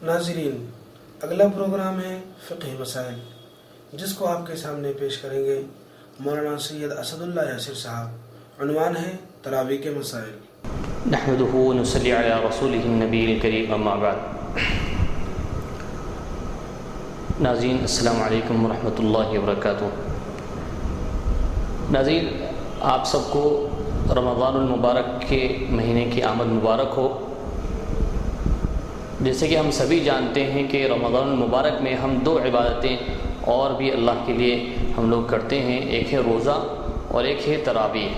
ناظرین، اگلا پروگرام ہے فقہ مسائل، جس کو آپ کے سامنے پیش کریں گے مولانا سید اسد اللہ یاسر صاحب۔ عنوان ہے تراویح کے مسائل۔ نحمده ونصلي على رسوله النبی الکریم، اما بعد۔ ناظرین السلام علیکم ورحمۃ اللہ وبرکاتہ۔ ناظرین، آپ سب کو رمضان المبارک کے مہینے کی آمد مبارک ہو۔ جیسے کہ ہم سبھی جانتے ہیں کہ رمضان المبارک میں ہم دو عبادتیں اور بھی اللہ کے لیے ہم لوگ کرتے ہیں، ایک ہے روزہ اور ایک ہے تراویح۔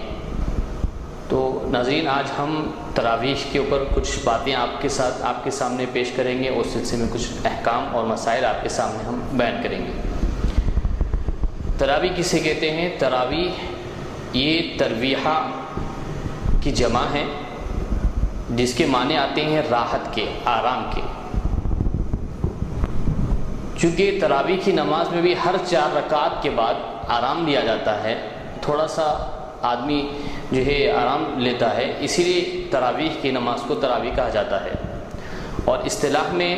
تو ناظرین، آج ہم تراویح کے اوپر کچھ باتیں آپ کے سامنے پیش کریں گے، اور اس سلسلے میں کچھ احکام اور مسائل آپ کے سامنے ہم بیان کریں گے۔ تراویح کسے کہتے ہیں؟ تراویح یہ ترویحہ کی جمع ہے، جس کے معنی آتے ہیں راحت کے، آرام کے۔ چونکہ تراویح کی نماز میں بھی ہر 4 رکعت کے بعد آرام لیا جاتا ہے، تھوڑا سا آدمی جو ہے آرام لیتا ہے، اسی لیے تراویح کی نماز کو تراویح کہا جاتا ہے۔ اور اصطلاح میں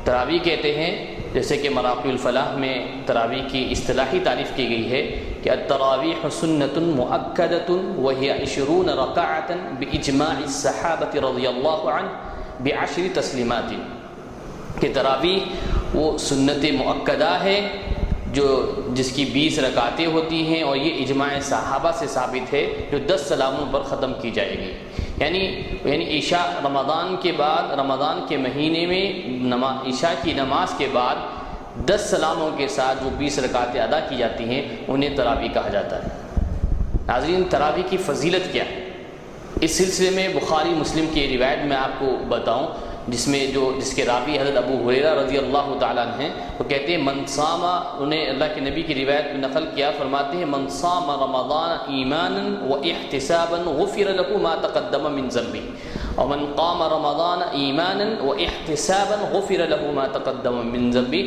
تراویح کہتے ہیں، جیسے کہ مراقی الفلاح میں تراویح کی اصطلاحی تعریف کی گئی ہے کہ التراویح سنۃ مؤکدۃ وہی 20 رکعۃ باجماع الصحابہ رضی اللہ عنہ ب10 تسلیمات۔ کہ تراویح وہ سنت مؤکدہ ہے جس کی 20 رکعتیں ہوتی ہیں، اور یہ اجماع صحابہ سے ثابت ہے، جو 10 سلاموں پر ختم کی جائے گی۔ یعنی عشاء رمضان کے بعد، رمضان کے مہینے میں عشاء کی نماز کے بعد 10 سلاموں کے ساتھ جو 20 رکعتیں ادا کی جاتی ہیں، انہیں تراویح کہا جاتا ہے۔ ناظرین، تراویح کی فضیلت کیا ہے؟ اس سلسلے میں بخاری مسلم کی روایت میں آپ کو بتاؤں، جس کے راوی حضرت ابو ہریرہ رضی اللہ تعالیٰ عنہ ہیں، وہ کہتے ہیں من صام، انہیں اللہ کے نبی کی روایت میں نقل کیا، فرماتے ہیں من صام رمضان ایمانا واحتسابا غفر له ما تقدم من ذنبه، ومن قام رمضان ایمانا واحتسابا غفر له ما تقدم من ذنبه۔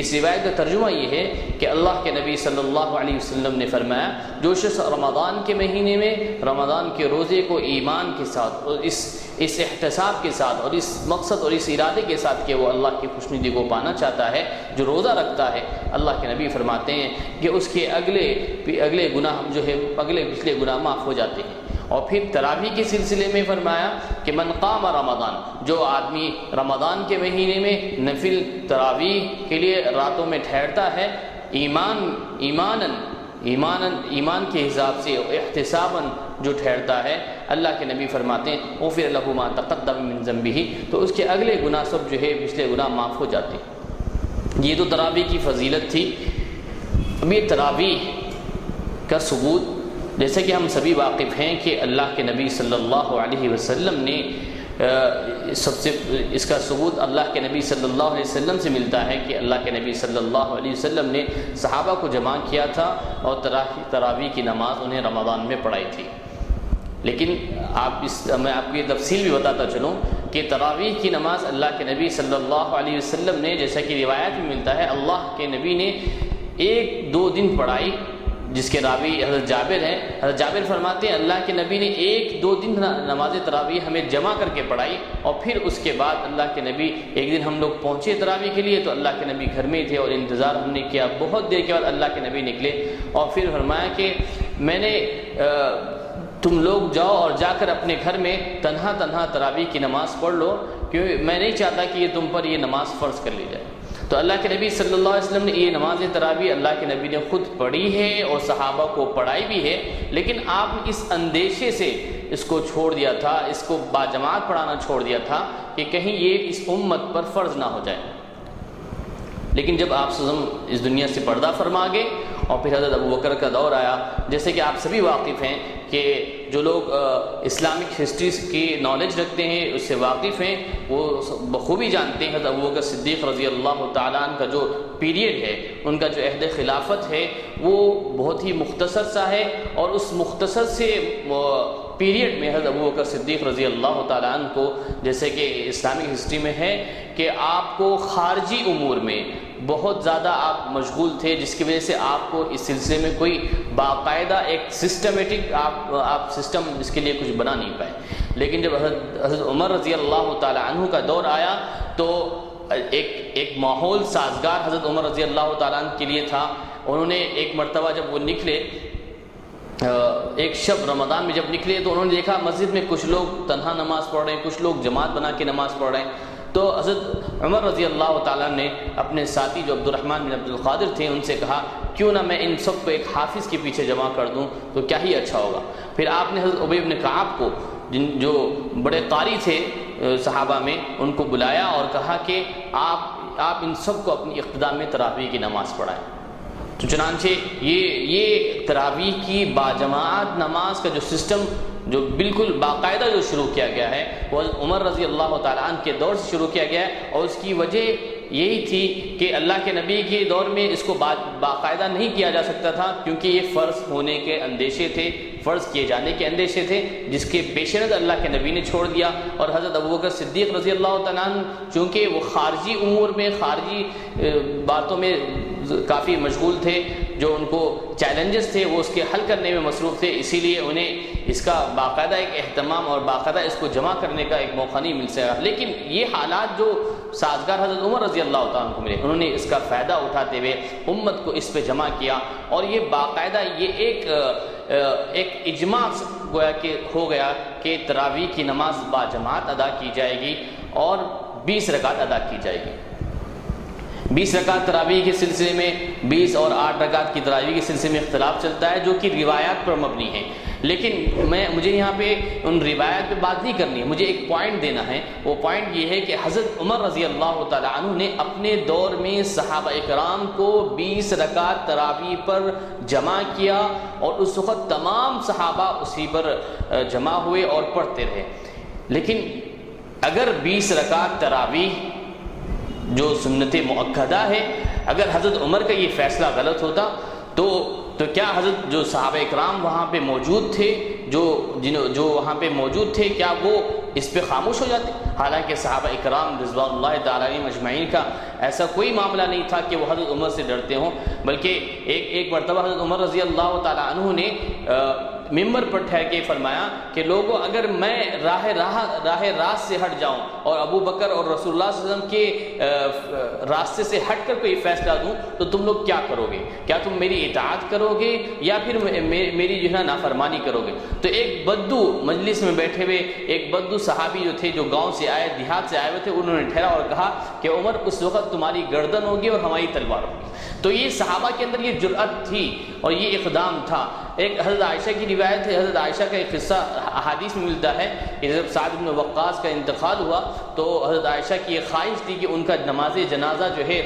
اس روایت کا ترجمہ یہ ہے کہ اللہ کے نبی صلی اللہ علیہ وسلم نے فرمایا، جو شخص رمضان کے مہینے میں رمضان کے روزے کو ایمان کے ساتھ اور اس احتساب کے ساتھ اور اس مقصد اور اس ارادے کے ساتھ کہ وہ اللہ کی خوشنودی کو پانا چاہتا ہے، جو روزہ رکھتا ہے، اللہ کے نبی فرماتے ہیں کہ اس کے اگلے گناہ جو ہے، پچھلے گناہ معاف ہو جاتے ہیں۔ اور پھر تراویح کے سلسلے میں فرمایا کہ من قام رمضان، جو آدمی رمضان کے مہینے میں نفل تراویح کے لیے راتوں میں ٹھہرتا ہے، ایمان کے حساب سے، احتساباً جو ٹھہرتا ہے، اللہ کے نبی فرماتے ہیں غفر له ما تقدم من ذنبه، تو اس کے اگلے گناہ سب جو ہے، پچھلے گناہ معاف ہو جاتے ہیں۔ یہ تو تراویح کی فضیلت تھی۔ اب یہ تراویح کا ثبوت، جیسے کہ ہم سبھی واقف ہیں کہ اللہ کے نبی صلی اللہ علیہ وسلم نے اس کا ثبوت اللہ کے نبی صلی اللہ علیہ وسلم سے ملتا ہے کہ اللہ کے نبی صلی اللہ علیہ وسلم نے صحابہ کو جمع کیا تھا اور تراویح کی نماز انہیں رمضان میں پڑھائی تھی۔ لیکن میں آپ کو یہ تفصیل بھی بتاتا چلوں کہ تراویح کی نماز اللہ کے نبی صلی اللہ علیہ وسلم نے، جیسا کہ روایت میں ملتا ہے، اللہ کے نبی نے 1-2 دن پڑھائی، جس کے راوی حضرت جابر ہیں۔ حضرت جابر فرماتے ہیں اللہ کے نبی نے 1-2 دن نماز تراویح ہمیں جمع کر کے پڑھائی، اور پھر اس کے بعد اللہ کے نبی، ایک دن ہم لوگ پہنچے تراویح کے لیے تو اللہ کے نبی گھر میں تھے، اور انتظار ہم نے کیا، بہت دیر کے بعد اللہ کے نبی نکلے، اور پھر فرمایا کہ میں نے تم لوگ جاؤ اور جا کر اپنے گھر میں تنہا تراویح کی نماز پڑھ لو، کیونکہ میں نہیں چاہتا کہ یہ تم پر یہ نماز فرض کر لی جائے۔ تو اللہ کے نبی صلی اللہ علیہ وسلم نے یہ نماز تراویح اللہ کے نبی نے خود پڑھی ہے اور صحابہ کو پڑھائی بھی ہے، لیکن آپ نے اس اندیشے سے اس کو چھوڑ دیا تھا، اس کو باجماعت پڑھانا چھوڑ دیا تھا کہ کہیں یہ اس امت پر فرض نہ ہو جائے۔ لیکن جب آپ اس دنیا سے پردہ فرما گئے اور پھر حضرت ابوبکر کا دور آیا، جیسے کہ آپ سبھی واقف ہیں کہ جو لوگ اسلامک ہسٹری کی نالج رکھتے ہیں، اس سے واقف ہیں، وہ بخوبی جانتے ہیں حضرت ابوبکر صدیق رضی اللہ تعالیٰ عنہ کا جو پیریڈ ہے، ان کا جو عہد خلافت ہے، وہ بہت ہی مختصر سا ہے، اور اس مختصر سے پیریڈ میں حضرت ابوبکر صدیق رضی اللہ تعالیٰ عنہ کو، جیسے کہ اسلامک ہسٹری میں ہے کہ آپ کو خارجی امور میں بہت زیادہ آپ مشغول تھے، جس کی وجہ سے آپ کو اس سلسلے میں کوئی باقاعدہ ایک سسٹمیٹک آپ سسٹم اس کے لیے کچھ بنا نہیں پائے۔ لیکن جب حضرت عمر رضی اللہ تعالی عنہ کا دور آیا تو ایک ماحول سازگار حضرت عمر رضی اللہ تعالیٰ عنہ کے لیے تھا. انہوں نے ایک مرتبہ جب وہ نکلے ایک شب رمضان میں جب نکلے تو انہوں نے دیکھا مسجد میں کچھ لوگ تنہا نماز پڑھ رہے ہیں, کچھ لوگ جماعت بنا کے نماز پڑھ رہے ہیں. تو حضرت عمر رضی اللہ تعالیٰ نے اپنے ساتھی جو عبد الرحمن بن عبد القادر تھے ان سے کہا کیوں نہ میں ان سب کو ایک حافظ کے پیچھے جمع کر دوں تو کیا ہی اچھا ہوگا. پھر آپ نے حضرت ابی بن کعب کو جو بڑے قاری تھے صحابہ میں ان کو بلایا اور کہا کہ آپ ان سب کو اپنی اقتداء میں تراویح کی نماز پڑھائیں. تو چنانچہ یہ تراویح کی باجماعت نماز کا جو سسٹم جو بالکل باقاعدہ جو شروع کیا گیا ہے وہ عمر رضی اللہ تعالیٰ عنہ کے دور سے شروع کیا گیا ہے. اور اس کی وجہ یہی تھی کہ اللہ کے نبی کے دور میں اس کو باقاعدہ نہیں کیا جا سکتا تھا کیونکہ یہ فرض ہونے کے اندیشے تھے, فرض کیے جانے کے اندیشے تھے جس کے پیش نظر اللہ کے نبی نے چھوڑ دیا. اور حضرت ابوبکر صدیق رضی اللہ تعالیٰ عنہ چونکہ وہ خارجی امور میں خارجی باتوں میں کافی مشغول تھے, جو ان کو چیلنجز تھے وہ اس کے حل کرنے میں مصروف تھے, اسی لیے انہیں اس کا باقاعدہ ایک اہتمام اور باقاعدہ اس کو جمع کرنے کا ایک موقع نہیں مل سکا. لیکن یہ حالات جو سازگار حضرت عمر رضی اللہ تعالیٰ عنہ کو ملے انہوں نے اس کا فائدہ اٹھاتے ہوئے امت کو اس پہ جمع کیا اور یہ باقاعدہ یہ ایک اجماع گویا کہ ہو گیا کہ تراویح کی نماز باجماعت ادا کی جائے گی اور 20 رکعت ادا کی جائے گی. 20 رکعت تراویح کے سلسلے میں 20 اور 8 رکعت کی تراویح کے سلسلے میں اختلاف چلتا ہے جو کہ روایات پر مبنی ہے. لیکن مجھے یہاں پہ ان روایات پہ بات نہیں کرنی ہے, مجھے ایک پوائنٹ دینا ہے. وہ پوائنٹ یہ ہے کہ حضرت عمر رضی اللہ تعالیٰ عنہ نے اپنے دور میں صحابہ اکرام کو 20 رکعت تراویح پر جمع کیا اور اس وقت تمام صحابہ اسی پر جمع ہوئے اور پڑھتے رہے. لیکن اگر 20 رکعت تراویح جو سنت مؤکدہ ہے اگر حضرت عمر کا یہ فیصلہ غلط ہوتا تو کیا حضرت جو صحابہ اکرام وہاں پہ موجود تھے جو وہاں پہ موجود تھے کیا وہ اس پہ خاموش ہو جاتے؟ حالانکہ صحابہ اکرام رضوان اللہ تعالیٰ علیہم اجمعین کا ایسا کوئی معاملہ نہیں تھا کہ وہ حضرت عمر سے ڈرتے ہوں, بلکہ ایک مرتبہ حضرت عمر رضی اللہ تعالیٰ عنہ نے ممبر پر ٹھہر کے فرمایا کہ لوگوں اگر میں راہ راست سے ہٹ جاؤں اور ابو بکر اور رسول اللہ صلی اللہ علیہ وسلم کے راستے سے ہٹ کر کوئی فیصلہ دوں تو تم لوگ کیا کرو گے؟ کیا تم میری اطاعت کرو گے یا پھر میری جو ہے نافرمانی کرو گے؟ تو ایک بدو مجلس میں بیٹھے ہوئے ایک بدو صحابی جو تھے جو گاؤں سے آئے دیہات سے آئے ہوئے تھے انہوں نے ٹھہرا اور کہا کہ عمر اس وقت تمہاری گردن ہوگی اور ہماری تلوار ہوگی. تو یہ صحابہ کے اندر یہ جرأت تھی اور یہ اقدام تھا. ایک حضرت عائشہ کی روایت ہے, حضرت عائشہ کا ایک قصہ احادیث میں ملتا ہے کہ جب سعد بن وقاص کا انتقال ہوا تو حضرت عائشہ کی ایک خواہش تھی کہ ان کا نماز جنازہ جو ہے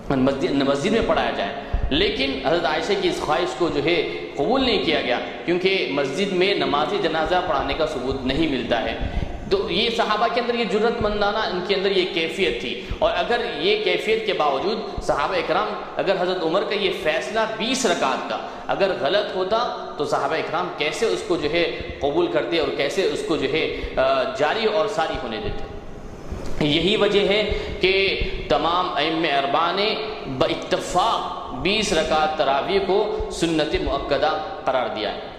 مسجد میں پڑھایا جائے, لیکن حضرت عائشہ کی اس خواہش کو جو ہے قبول نہیں کیا گیا کیونکہ مسجد میں نماز جنازہ پڑھانے کا ثبوت نہیں ملتا ہے. تو یہ صحابہ کے اندر یہ جرأت مندانہ ان کے اندر یہ کیفیت تھی. اور اگر یہ کیفیت کے باوجود صحابہ اکرام اگر حضرت عمر کا یہ فیصلہ 20 رکعت کا اگر غلط ہوتا تو صحابہ اکرام کیسے اس کو جو ہے قبول کرتے اور کیسے اس کو جو ہے جاری اور ساری ہونے دیتے. یہی وجہ ہے کہ تمام ائمہ اربعہ نے باتفاق 20 رکعت تراویح کو سنت مؤکدہ قرار دیا ہے.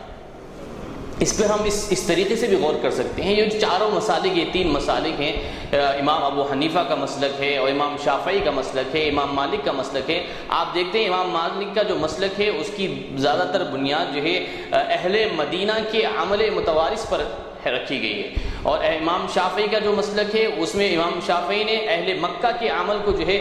اس پہ ہم اس طریقے سے بھی غور کر سکتے ہیں. یہ چاروں مسالک یہ 3 مسالک ہیں, امام ابو حنیفہ کا مسلک ہے اور امام شافعی کا مسلک ہے, امام مالک کا مسلک ہے. آپ دیکھتے ہیں امام مالک کا جو مسلک ہے اس کی زیادہ تر بنیاد جو ہے اہل مدینہ کے عمل متوارث پر رکھی گئی ہے, اور امام شافعی کا جو مسلک ہے اس میں امام شافعی نے اہل مکہ کے عمل کو جو ہے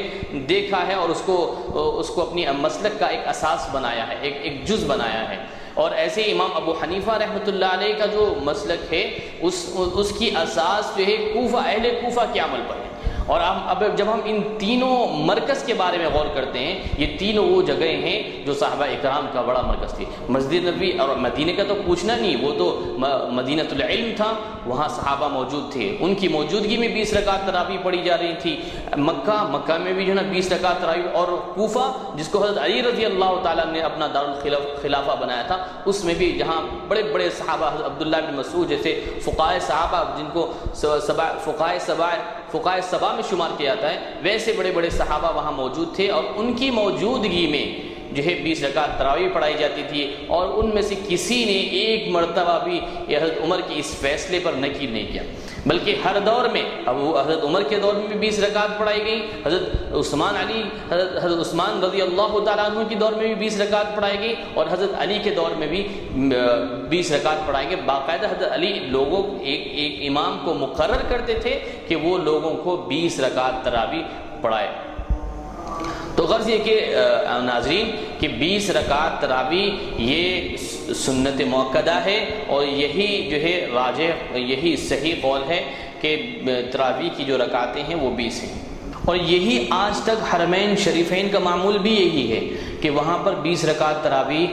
دیکھا ہے اور اس کو اپنی مسلک کا ایک اساس بنایا ہے, ایک جز بنایا ہے. اور ایسے امام ابو حنیفہ رحمۃ اللہ علیہ کا جو مسلک ہے اس کی اساس جو ہے اہل کوفہ کے عمل پر ہے. اور اب جب ہم ان تینوں مرکز کے بارے میں غور کرتے ہیں, یہ تینوں وہ جگہیں ہیں جو صحابہ اکرام کا بڑا مرکز تھی. مسجد نبوی اور مدینہ کا تو پوچھنا نہیں, وہ تو مدینہ العلم تھا, وہاں صحابہ موجود تھے, ان کی موجودگی میں 20 رکعت تراویح پڑھی جا رہی تھی. مکہ میں بھی جو ہے نا 20 رکعت تراویح, اور کوفہ جس کو حضرت علی رضی اللہ تعالیٰ نے اپنا دارالخلافہ بنایا تھا اس میں بھی جہاں بڑے بڑے صحابہ حضرت عبداللہ بن مسعود جیسے فقہائے صحابہ جن کو فقہائے سبا میں شمار کیا جاتا ہے, ویسے بڑے بڑے صحابہ وہاں موجود تھے. اور ان کی موجودگی میں جو ہے 20 رکعت تراویح پڑھائی جاتی تھی، اور ان میں سے کسی نے ایک مرتبہ بھی حضرت عمر کے اس فیصلے پر نکیر نہیں کیا، بلکہ ہر دور میں، اب وہ حضرت عمر کے دور میں بھی 20 رکعت پڑھائی گئی، حضرت عثمان رضی اللہ تعالیٰ عنہ کے دور میں بھی 20 رکعت پڑھائی گئی، اور حضرت علی کے دور میں بھی 20 رکعت پڑھائیں گے۔ باقاعدہ حضرت علی لوگوں ایک امام کو مقرر کرتے تھے کہ وہ لوگوں کو 20 رکعت تراویح پڑھائے۔ تو غرض یہ کہ ناظرین کہ 20 رکعت تراویح یہ سنت مؤکدہ ہے، اور یہی جو ہے راجح، یہی صحیح قول ہے کہ تراویح کی جو رکعتیں ہیں وہ 20 ہیں، اور یہی آج تک حرمین شریفین کا معمول بھی یہی ہے کہ وہاں پر 20 رکعت تراویح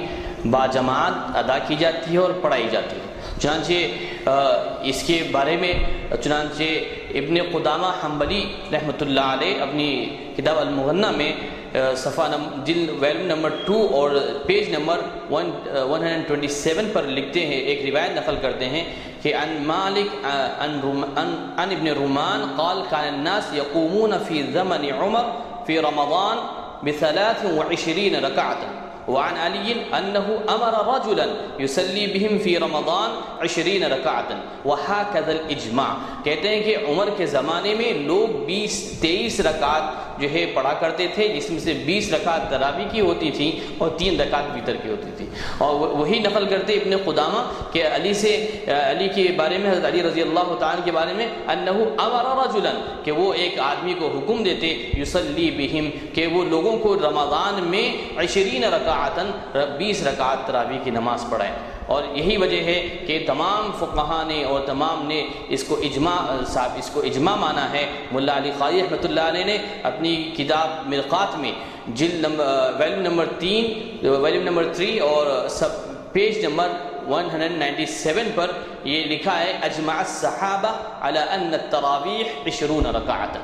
باجماعت ادا کی جاتی ہے اور پڑھائی جاتی ہے۔ چنانچہ اس کے بارے میں چنانچہ ابن قدامہ حنبلی رحمۃ اللہ علیہ اپنی کتاب المغنی میں صفحہ ویلم نمبر 2 اور پیج نمبر 127 پر لکھتے ہیں، ایک روایت نقل کرتے ہیں کہ عن مالک عن ابن رومان قال كان الناس يقومون في زمن عمر في رمضان ب23 ركعة، وعن علي أنه أمر رجلا يصلي بهم في رمضان 20 ركعة، وهكذا الإجماع۔ کہتے ہیں کہ عمر کے زمانے میں لوگ 23 رکعت جو ہے پڑھا کرتے تھے، جس میں سے 20 رکعت تراویح کی ہوتی تھی اور 3 رکعت وتر کی ہوتی تھی۔ اور وہی نقل کرتے ابن قدامہ کہ علی کے بارے میں، حضرت علی رضی اللہ تعالیٰ کے بارے میں، انہو امر رجلا کہ وہ ایک آدمی کو حکم دیتے، یصلی بہم کہ وہ لوگوں کو رمضان میں 20 رکعتاً 20 رکعت تراویح کی نماز پڑھائیں۔ اور یہی وجہ ہے کہ تمام فقہاء نے اور تمام نے اس کو اجماع مانا ہے۔ ملا علی قاری رحمۃ اللہ علیہ نے اپنی کتاب مرقات میں ویلم نمبر 3 اور پیج نمبر 197 پر یہ لکھا ہے، اجمع الصحابہ علی ان التراویح 20 رکعت،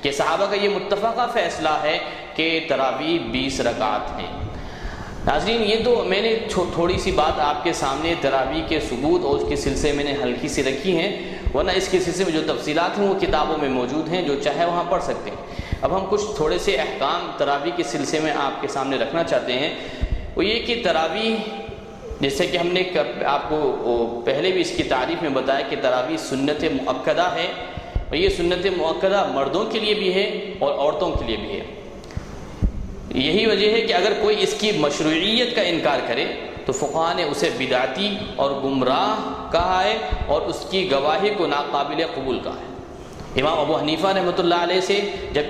کہ صحابہ کا یہ متفقہ فیصلہ ہے کہ تراویح 20 رکعت ہیں۔ ناظرین یہ تو میں نے تھوڑی سی بات آپ کے سامنے تراویح کے ثبوت اور اس کے سلسلے میں نے ہلکی سی رکھی ہیں، ورنہ اس کے سلسلے میں جو تفصیلات ہیں وہ کتابوں میں موجود ہیں، جو چاہے وہاں پڑھ سکتے ہیں۔ اب ہم کچھ تھوڑے سے احکام تراویح کے سلسلے میں آپ کے سامنے رکھنا چاہتے ہیں۔ وہ یہ کہ تراویح، جیسے کہ ہم نے آپ کو پہلے بھی اس کی تعریف میں بتایا کہ تراویح سنت مؤکدہ ہے، اور یہ سنت مؤکدہ مردوں کے لیے بھی ہے اور عورتوں کے لیے بھی ہے۔ یہی وجہ ہے کہ اگر کوئی اس کی مشروعیت کا انکار کرے تو فقہاء نے اسے بدعتی اور گمراہ کہا ہے، اور اس کی گواہی کو ناقابل قبول کہا ہے۔ امام ابو حنیفہ رحمۃ اللہ علیہ سے جب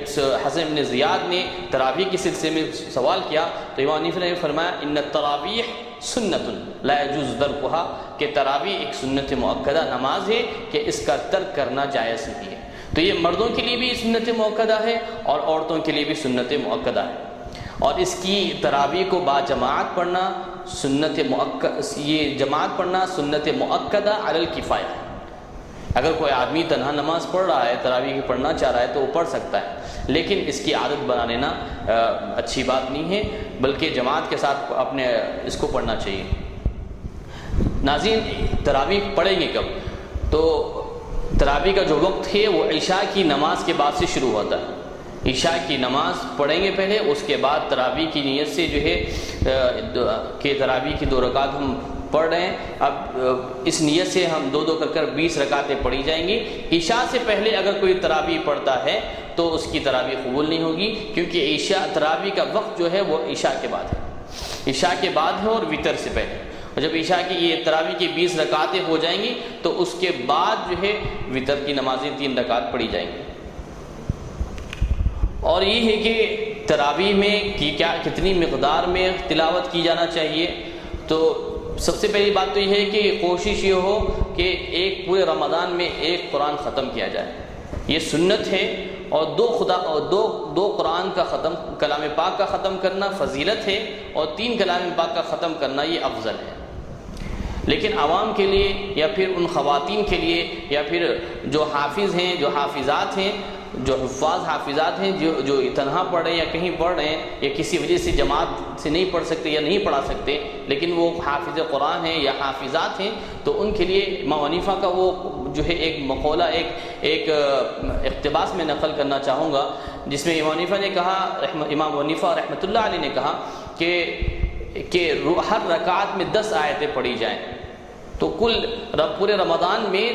حسن بن زیاد نے تراویح کے سلسلے میں سوال کیا تو امام حنیفہ نے فرمایا ان التراویح سنت لا يجوز ترکها، کہ تراویح ایک سنت مؤکدہ نماز ہے کہ اس کا ترک کرنا جائز نہیں ہے۔ تو یہ مردوں کے لیے بھی سنت مؤکدہ ہے اور عورتوں کے لیے بھی سنت مؤکدہ ہے، اور اس کی تراویح کو باجماعت پڑھنا یہ جماعت پڑھنا سنت مؤکدہ علی الکفایہ ہے۔ اگر کوئی آدمی تنہا نماز پڑھ رہا ہے، تراویح پڑھنا چاہ رہا ہے تو وہ پڑھ سکتا ہے، لیکن اس کی عادت بنا لینا اچھی بات نہیں ہے، بلکہ جماعت کے ساتھ اپنے اس کو پڑھنا چاہیے۔ ناظرین تراویح پڑھیں گے کب؟ تو تراویح کا جو وقت ہے وہ عشاء کی نماز کے بعد سے شروع ہوتا ہے۔ عشاء کی نماز پڑھیں گے پہلے، اس کے بعد تراویح کی نیت سے جو ہے کہ تراویح کی 2 رکعت ہم پڑھ رہے ہیں، اب اس نیت سے ہم 2 کر 20 رکعتیں پڑھی جائیں گی۔ عشاء سے پہلے اگر کوئی تراویح پڑھتا ہے تو اس کی تراویح قبول نہیں ہوگی، کیونکہ تراویح کا وقت جو ہے وہ عشاء کے بعد ہے، عشاء کے بعد ہے اور وتر سے پہلے۔ اور جب عشاء کی یہ تراویح کی 20 رکعتیں ہو جائیں گی تو اس کے بعد جو ہے وتر کی نمازیں 3 رکعت پڑھی جائیں گی۔ اور یہ ہے کہ تراویح میں کتنی مقدار میں تلاوت کی جانا چاہیے، تو سب سے پہلی بات تو یہ ہے کہ کوشش یہ ہو کہ ایک پورے رمضان میں 1 قرآن ختم کیا جائے، یہ سنت ہے، اور دو قرآن کا ختم، کلام پاک کا ختم کرنا فضیلت ہے، اور 3 کلام پاک کا ختم کرنا یہ افضل ہے۔ لیکن عوام کے لیے یا پھر ان خواتین کے لیے یا پھر جو حافظ ہیں، جو حافظات ہیں، جو حفاظ حافظات ہیں، جو تنہا پڑھ رہے ہیں یا کہیں پڑھ رہے ہیں یا کسی وجہ سے جماعت سے نہیں پڑھ سکتے یا نہیں پڑھا سکتے، لیکن وہ حافظ قرآن ہیں یا حافظات ہیں، تو ان کے لیے امام حنیفہ کا وہ جو ہے ایک مقولہ، ایک اقتباس میں نقل کرنا چاہوں گا، جس میں امام حنیفہ نے کہا، امام حنیفہ رحمۃ اللہ علیہ نے کہا کہ ہر رکعت میں 10 آیتیں پڑھی جائیں، تو کل پورے رمضان میں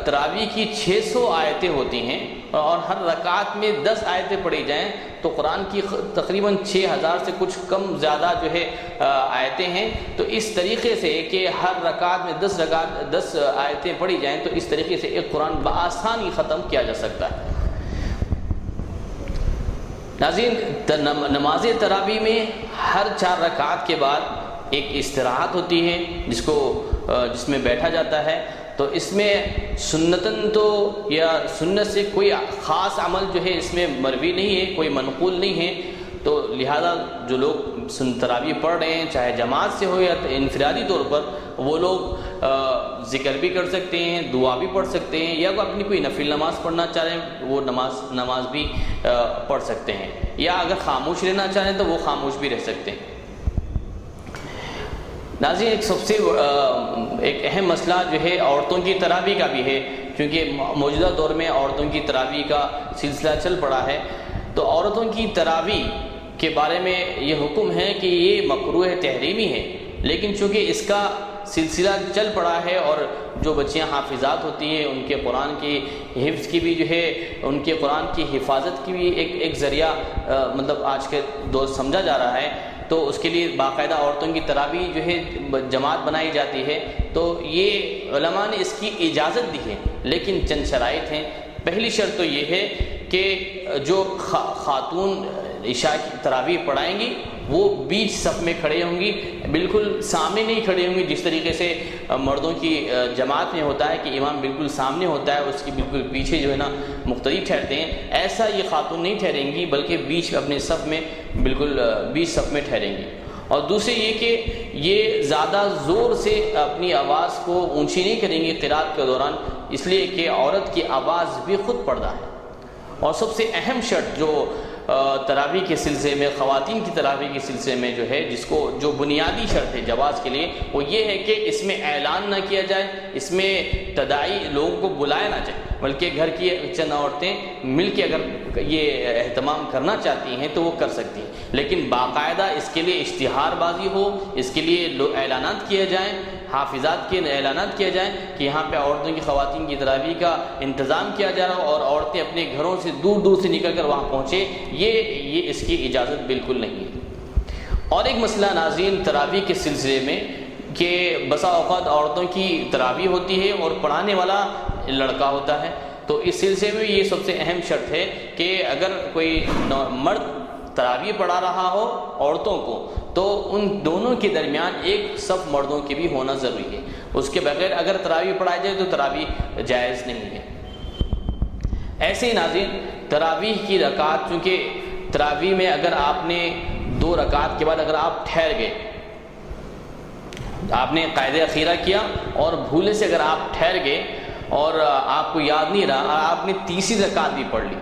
تراویح کی 600 آیتیں ہوتی ہیں اور ہر رکعت میں 10 آیتیں پڑھی جائیں تو قرآن کی تقریباً 6000 سے کچھ کم زیادہ جو ہے آیتیں ہیں۔ تو اس طریقے سے کہ ہر رکعت میں 10 آیتیں پڑھی جائیں تو اس طریقے سے ایک قرآن بآسانی ختم کیا جا سکتا ہے۔ ناظرین، نماز تراویح میں ہر 4 رکعت کے بعد ایک استراحت ہوتی ہے جس میں بیٹھا جاتا ہے، تو اس میں سنتاً تو یا سنت سے کوئی خاص عمل جو ہے اس میں مروی نہیں ہے، کوئی منقول نہیں ہے، تو لہذا جو لوگ تراویح پڑھ رہے ہیں چاہے جماعت سے ہو یا انفرادی طور پر، وہ لوگ ذکر بھی کر سکتے ہیں، دعا بھی پڑھ سکتے ہیں، یا وہ اپنی کوئی نفل نماز پڑھنا چاہ رہے ہیں وہ نماز بھی پڑھ سکتے ہیں، یا اگر خاموش رہنا چاہیں تو وہ خاموش بھی رہ سکتے ہیں۔ ناظرین، ایک سب سے ایک اہم مسئلہ جو ہے عورتوں کی تراویح کا بھی ہے، کیونکہ موجودہ دور میں عورتوں کی تراویح کا سلسلہ چل پڑا ہے، تو عورتوں کی تراویح کے بارے میں یہ حکم ہے کہ یہ مکروہ تحریمی ہے، لیکن چونکہ اس کا سلسلہ چل پڑا ہے اور جو بچیاں حافظات ہوتی ہیں ان کے قرآن کی حفظ کی بھی جو ہے ان کے قرآن کی حفاظت کی بھی ایک ذریعہ مطلب آج کے دور سمجھا جا رہا ہے، تو اس کے لیے باقاعدہ عورتوں کی تراویح جو ہے جماعت بنائی جاتی ہے، تو یہ علماء نے اس کی اجازت دی ہے، لیکن چند شرائط ہیں۔ پہلی شرط تو یہ ہے کہ جو خاتون عشاء کی تراویح پڑھائیں گی وہ بیچ صف میں کھڑے ہوں گی، بالکل سامنے نہیں کھڑے ہوں گی، جس طریقے سے مردوں کی جماعت میں ہوتا ہے کہ امام بالکل سامنے ہوتا ہے، اس کی بالکل پیچھے جو ہے نا مقتدی ٹھہرتے ہیں، ایسا یہ خاتون نہیں ٹھہریں گی، بلکہ بیچ اپنے صف میں بالکل بیچ صف میں ٹھہریں گی۔ اور دوسرے یہ کہ یہ زیادہ زور سے اپنی آواز کو اونچی نہیں کریں گی قرات کے دوران، اس لیے کہ عورت کی آواز بھی خود پردہ ہے۔ اور سب سے اہم شرط جو تراویح کے سلسلے میں، خواتین کی تراویح کے سلسلے میں جو ہے جو بنیادی شرط ہے جواز کے لیے، وہ یہ ہے کہ اس میں اعلان نہ کیا جائے، اس میں تداعی لوگوں کو بلایا نہ جائے، بلکہ گھر کی چند عورتیں مل کے اگر یہ اہتمام کرنا چاہتی ہیں تو وہ کر سکتی ہیں، لیکن باقاعدہ اس کے لیے اشتہار بازی ہو، اس کے لیے اعلانات کیے جائیں، حافظات کے اعلانات کیا جائیں کہ یہاں پہ عورتوں کی خواتین کی تراویح کا انتظام کیا جا رہا ہو اور عورتیں اپنے گھروں سے دور سے نکل کر وہاں پہنچے، یہ اس کی اجازت بالکل نہیں ہے۔ اور ایک مسئلہ ناظرین تراویح کے سلسلے میں کہ بسا اوقات عورتوں کی تراویح ہوتی ہے اور پڑھانے والا لڑکا ہوتا ہے، تو اس سلسلے میں یہ سب سے اہم شرط ہے کہ اگر کوئی مرد تراویح پڑھا رہا ہو عورتوں کو تو ان دونوں کے درمیان ایک صف مردوں کے بھی ہونا ضروری ہے، اس کے بغیر اگر تراویح پڑھائی جائے تو تراویح جائز نہیں ہے۔ ایسے ہی ناظرین تراویح کی رکعت، چونکہ تراویح میں اگر آپ نے 2 رکعت کے بعد اگر آپ ٹھہر گئے، آپ نے قاعدہ اخیرہ کیا اور بھولے سے اگر آپ ٹھہر گئے اور آپ کو یاد نہیں رہا اور آپ نے تیسری رکعت بھی پڑھ لی،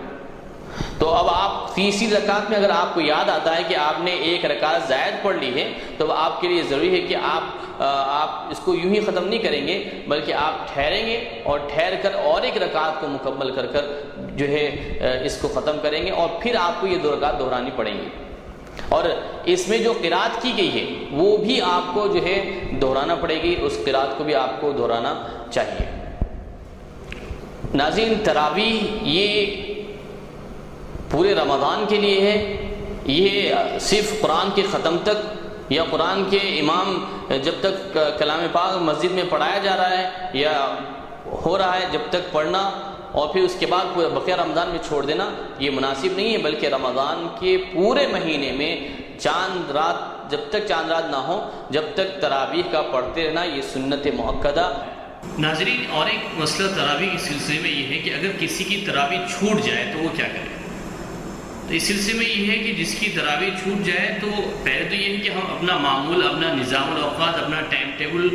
تو اب آپ تیسری رکعت میں اگر آپ کو یاد آتا ہے کہ آپ نے 1 رکعت زائد پڑھ لی ہے، تو آپ کے لیے ضروری ہے کہ آپ اس کو یوں ہی ختم نہیں کریں گے، بلکہ آپ ٹھہریں گے اور ٹھہر کر اور 1 رکعت کو مکمل کر جو ہے اس کو ختم کریں گے، اور پھر آپ کو یہ 2 رکعت دہرانی پڑیں گی، اور اس میں جو قرات کی گئی ہے وہ بھی آپ کو جو ہے دہرانا پڑے گی، اس قرات کو بھی آپ کو دہرانا چاہیے۔ ناظرین تراویح یہ پورے رمضان کے لیے ہے، یہ صرف قرآن کے ختم تک یا قرآن کے امام جب تک کلام پاک مسجد میں پڑھایا جا رہا ہے یا ہو رہا ہے جب تک پڑھنا اور پھر اس کے بعد بقیہ رمضان میں چھوڑ دینا یہ مناسب نہیں ہے، بلکہ رمضان کے پورے مہینے میں چاند رات جب تک چاند رات نہ ہو جب تک تراویح کا پڑھتے رہنا یہ سنت مؤکدہ۔ ناظرین اور ایک مسئلہ تراویح کے سلسلے میں یہ ہے کہ اگر کسی کی تراویح چھوٹ جائے تو وہ کیا کرے؟ تو اس سلسلے میں یہ ہے کہ جس کی تراویح چھوٹ جائے تو پہلے تو یہ ہے کہ ہم اپنا معمول، اپنا نظام الاوقات، اپنا ٹائم ٹیبل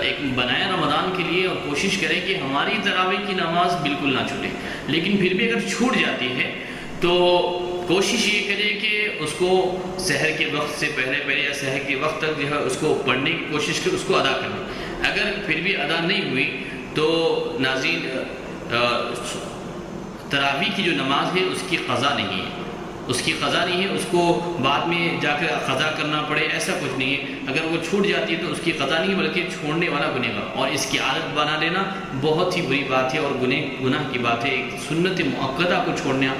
ایک بنائیں رمضان کے لیے اور کوشش کریں کہ ہماری تراویح کی نماز بالکل نہ چھوٹے، لیکن پھر بھی اگر چھوٹ جاتی ہے تو کوشش یہ کرے کہ اس کو سحر کے وقت سے پہلے یا سحر کے وقت تک جو ہے اس کو پڑھنے کی کوشش کرے، اس کو ادا کریں۔ اگر پھر بھی ادا نہیں ہوئی تو ناظرین تراویح کی جو نماز ہے اس کی قضا نہیں ہے، اس کی قضا نہیں ہے، اس کو بعد میں جا کر قضا کرنا پڑے، ایسا کچھ نہیں ہے۔ اگر وہ چھوٹ جاتی ہے تو اس کی قضا نہیں بلکہ چھوڑنے والا گنہگار، اور اس کی عادت بنا لینا بہت ہی بری بات ہے اور گناہ کی بات ہے۔ ایک سنت مؤکدہ کو چھوڑنا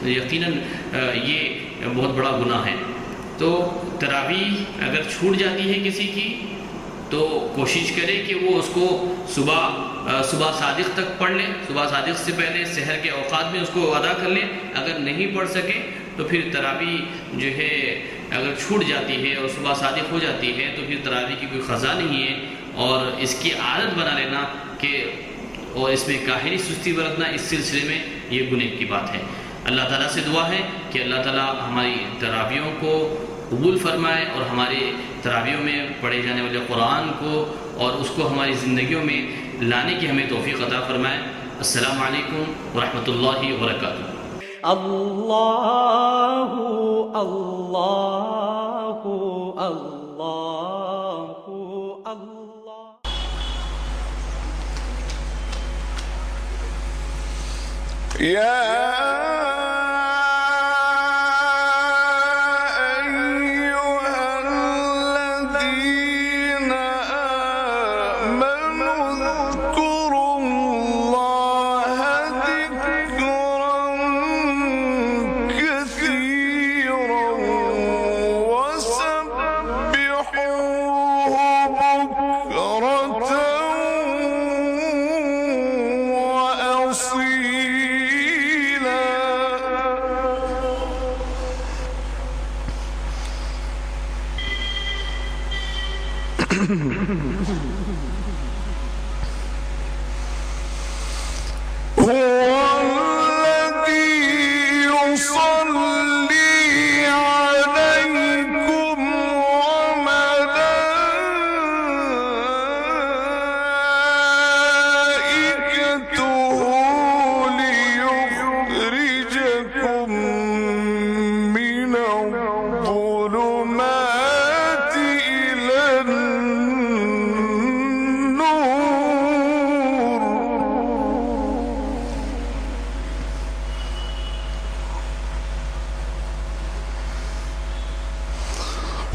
یقیناً یہ بہت بڑا گناہ ہے۔ تو تراویح اگر چھوٹ جاتی ہے کسی کی تو کوشش کرے کہ وہ اس کو صبح صادق تک پڑھ لے، صبح صادق سے پہلے سحر کے اوقات میں اس کو ادا کر لے۔ اگر نہیں پڑھ سکے تو پھر تراویح جو ہے اگر چھوٹ جاتی ہے اور صبح صادق ہو جاتی ہے تو پھر تراویح کی کوئی قضا نہیں ہے، اور اس کی عادت بنا لینا کہ اور اس میں کاہلی سستی برتنا اس سلسلے میں یہ گناہ کی بات ہے۔ اللہ تعالیٰ سے دعا ہے کہ اللہ تعالیٰ ہماری تراویحوں کو قبول فرمائے اور ہمارے تراویحوں میں پڑھے جانے والے قرآن کو اور اس کو ہماری زندگیوں میں لانے کی ہمیں توفیق عطا فرمائے۔ السلام علیکم ورحمۃ اللہ وبرکاتہ۔ اللہ اللہ اللہ اللہ۔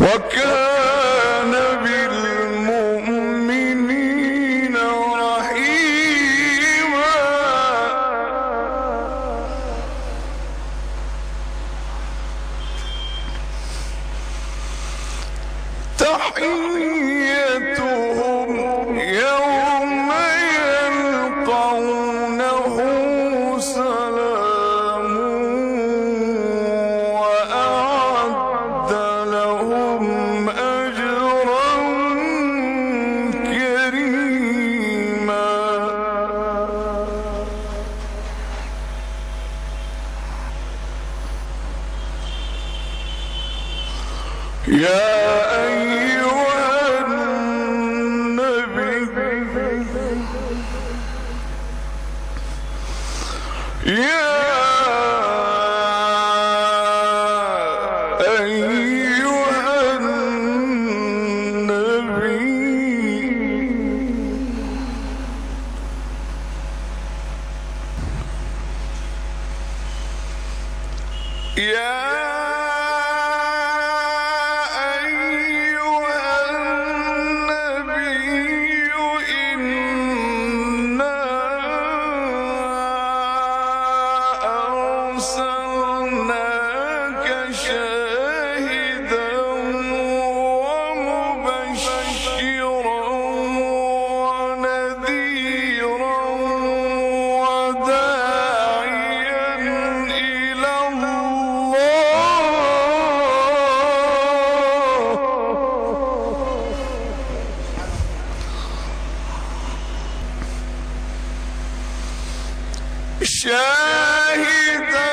وَكَانَ بِالْمُؤْمِنِينَ رَحِيمًا۔ تَحِيَّتُهُمْ يَوْمَ يَلْقَوْنَهُ سَلَامٌ وَأَعَدَّ لَهُمْ أَجْرًا كَرِيمًا۔ يا أيها النبي يا أيها النبي يا أيها النبي إنا أرسلناك شاهدا ومبشرا ونذيرا وداعيا إلى الله شاهدا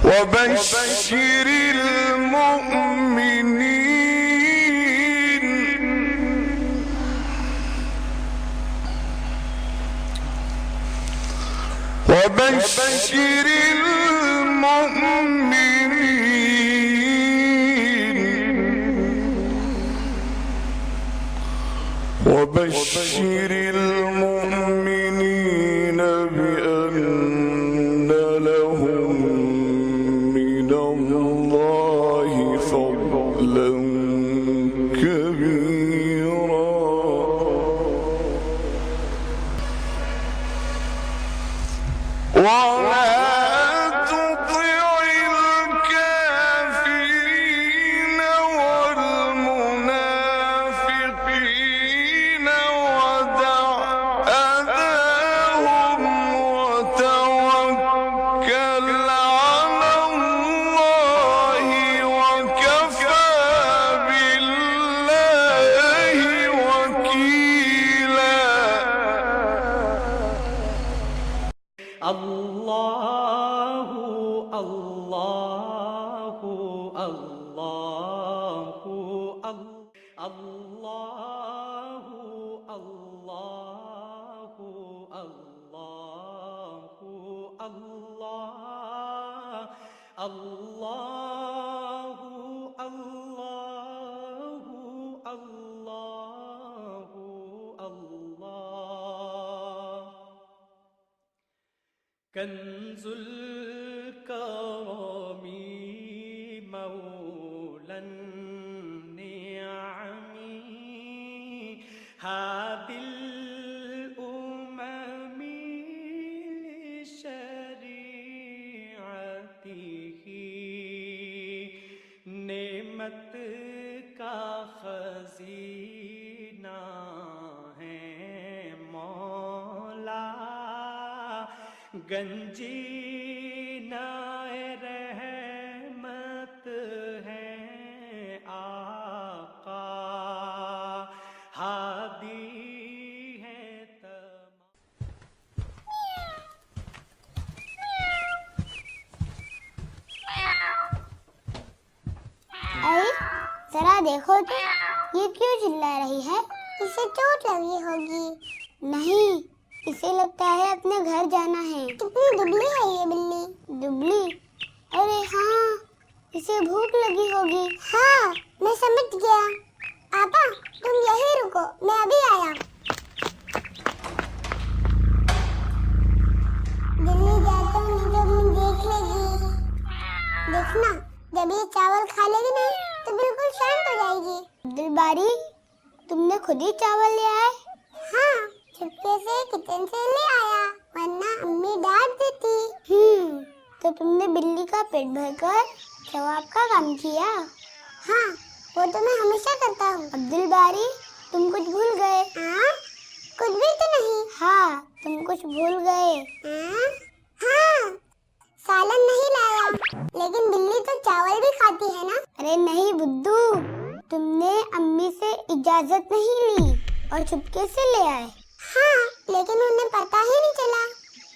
وبشر المؤمنين وبشر المؤمنين وبشر المؤمنين بأن لهم من الله فضلا كبيرا ولا تطع الكافرين والمنافقين ودع أذاهم وتوكل على الله وكفى بالله وكيلا. الله الله الله الله الله الله الله الله كنز الكرم مولى النعم هادي الأمم لشريعته نعمت کا خزینہ ہے مولا گنجینہ رحمت ہے آقا ہادی ہے تمام. ارے ذرا دیکھو تو یہ کیوں چلا رہی ہے؟ اسے چوٹ لگی ہوگی. نہیں، اسے لگتا ہے اپنے گھر جانا ہے. کتنی دبلی ہے یہ بلی. دبلی؟ ارے ہاں، اسے بھوک لگی ہوگی. ہاں میں سمجھ گیا. آپا تم یہی رکو، میں ابھی آیا. دلی جاتا ہوں تو تم دیکھ لے گی. دیکھنا جب یہ چاول کھا لے گی نا تو بالکل شانت ہو جائے گی. عبدالباری تم نے خود ہی چاول لے آئے؟ ہاں، چھپکے سے کچن سے لے آیا، ورنہ امی ڈانٹ دیتی. تو تم نے بلی کا پیٹ بھر کر ثواب کا کام کیا. ہاں وہ تو میں ہمیشہ کرتا ہوں. عبدالباری تم کچھ بھول گئے. کچھ بھی تو نہیں. ہاں تم کچھ بھول گئے. ہاں سالن نہیں لایا. لیکن بلی تو چاول بھی کھاتی ہے نا. ارے نہیں بدھو، تم نے امی سے اجازت نہیں لی اور چھپکے سے لے آئے. ہاں لیکن انہیں پتا ہی نہیں چلا،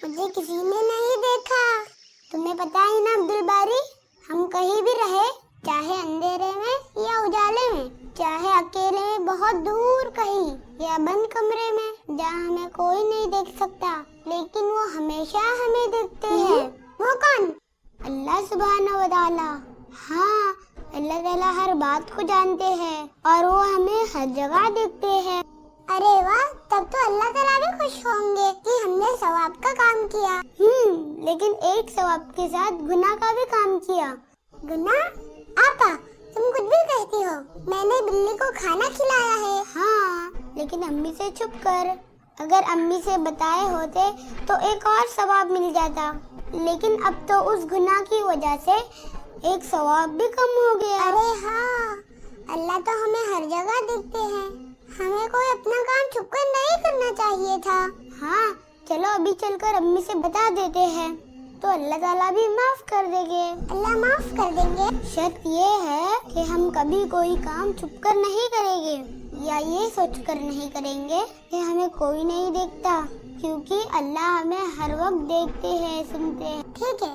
مجھے کسی نے نہیں دیکھا. تمہیں پتا ہی نا عبدالباری، ہم کہیں بھی رہے، چاہے اندھیرے میں یا اجالے میں، چاہے اکیلے میں بہت دور کہیں یا بند کمرے میں جہاں ہمیں کوئی نہیں دیکھ سکتا، لیکن وہ ہمیشہ ہمیں دیکھتے ہیں. وہ کون؟ اللہ سبحانہ و تعالی. ہاں اللہ تعالیٰ ہر بات کو جانتے ہیں اور وہ ہمیں ہر جگہ دیکھتے ہیں. ارے واہ، تب تو اللہ تعالیٰ بھی خوش ہوں گے کہ ہم نے ثواب کا کام کیا. لیکن ایک ثواب کے ساتھ گناہ کا بھی کام کیا. گناہ؟ آپا تم کچھ بھی کہتی ہو. میں نے بلی کو کھانا کھلایا ہے. ہاں لیکن امی سے چھپ کر. اگر امی سے بتائے ہوتے تو ایک اور ثواب مل جاتا، لیکن اب تو اس گناہ کی وجہ سے ایک ثواب بھی کم ہو گیا. ارے ہاں، اللہ تو ہمیں ہر جگہ دیکھتے ہیں، ہمیں کوئی اپنا کام چھپ کر نہیں کرنا چاہیے تھا. ہاں چلو ابھی چل کر امی سے بتا دیتے ہیں تو اللہ تعالیٰ بھی معاف کر دیں گے. اللہ معاف کر دیں گے. شرط یہ ہے کہ ہم کبھی کوئی کام چھپ کر نہیں کریں گے یا یہ سوچ کر نہیں کریں گے کہ ہمیں کوئی نہیں دیکھتا، کیونکہ اللہ ہمیں ہر وقت دیکھتے ہیں، سنتے ہیں. ٹھیک ہے،